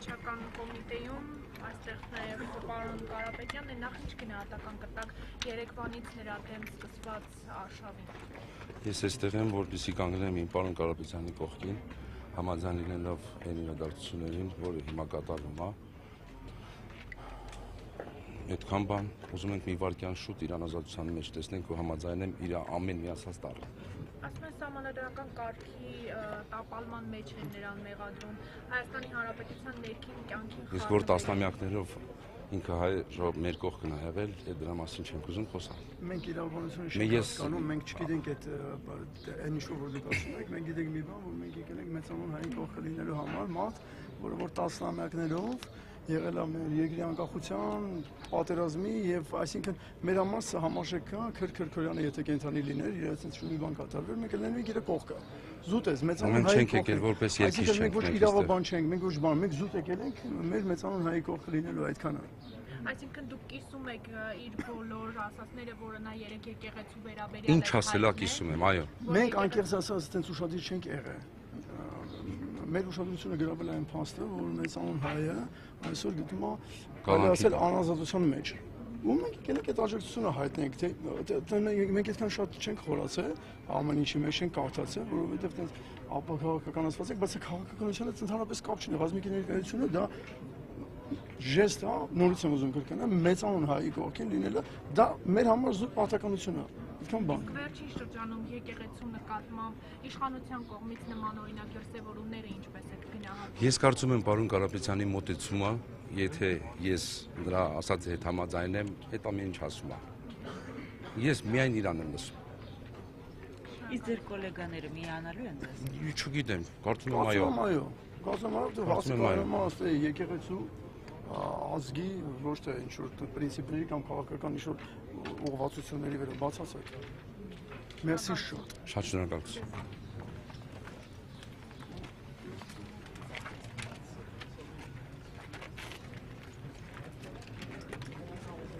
Պետչական կոմիտեում, այստեղ նաև պարոն Կարապետյանն է, նախ ինչ գնահատական կտակ երեկվանից նրա դեմ սկսված արշավին։ Ես այստեղ եմ, որպեսզի կանգնեմ իմ պարոն Կարապետյանի կողքին, համաձայն լինելով այն իրադարձություններին, որը հիմա կատարվում է։ Այդքան բան, ուզում ենք մի վայրկյան շուտ իր անազատության մեջ տեսնենք ու համաձայնեմ իր ամեն միացած տառը։ Ասում են սահմանադրական կարգի տապալման մեջ են նրան մեղադրում Հայաստանի Հանրապետության ներքին կյանքի խախտումը։ Իսկ որ տասնամյակներով ինքը հայ մեր կողքն է եղել, դրա մասին չենք ուզում խոսալ։ Մենք իրավաբանությունը չենք հասկանում, մենք չգիտենք այդ այն ինչ որ դուք ասում եք, մենք գիտենք մի բան, որ մենք եկել ենք մեծանուն հայի կողքը լինելու համար, մարդ, որը որ տասնամյակներով եղել է մեր երկրի անկախության, պատերազմի եւ այսինքն մեր համար սա համաշեկա Քրքորյանը եթե կենթանի լիներ, իր այսպես մի բան կատարվեր, մենք լինենք իր կողքը։ Զուտ ես մեծանուն հայի կողքը։ Մենք չենք եկել որպես երկիր չենք։ Մենք ոչ իրավաբան չենք, մենք ոչ բան, մենք զուտ եկել ենք մեր մեծանուն հայի կողքը լինելու այդքանը։ Այսինքն դուք կիսում եք իր բոլոր ասածները, որը նա երեք եկեղեցու վերաբերյալ Ինչ ասելա կիսում եմ, այո։ Մենք անկեղծ ասած այդպես ուշադիր չենք եղել։ Մեր ուշադրությունը գրավել է այն փաստը, որ մեծանուն հայը այսօր գտնում է ասել անազատության մեջ։ Ու մենք եկել ենք այդ աջակցությունը հայտնենք, թե մենք այդքան շատ չենք խորացել, ամեն ինչի մեջ չենք կարդացել, որովհետև այդպես ապաքաղաքականացված ենք, բայց քաղաքականությանը ընդհանրապես կապ չունի, ռազմիկի ներկայությունը դա ժեստ է, նորից եմ ուզում կրկնել, մեծանուն հայի կողքին լինելը, դա մեր համար զուտ պարտականություն է։ Այդքան բան։ Վերջին շրջանում եկեղեցու նկատմամբ իշխանության կողմից նման օրինակ դրսևորումները ինչպես եք գնահատում։ Ես կարծում եմ պարոն Կարապետյանի մոտեցումը, եթե ես նրա ասածի հետ համաձայնեմ, այդ ամեն ինչ ասում է։ Ես միայն իրան եմ լսում։ Իսկ ձեր գոլեգաները միանալու են ձեզ։ Չգիտեմ, կարծում եմ այո։ Կարծում եմ դու հասկանում ես եկեղեցու ազգի ոչ թե ինչ-որ պրինցիպների կամ քաղաքական ինչ-որ ուղղվածությունների վրա բացասակ։ Մերսի շատ։ Շատ շնորհակալություն։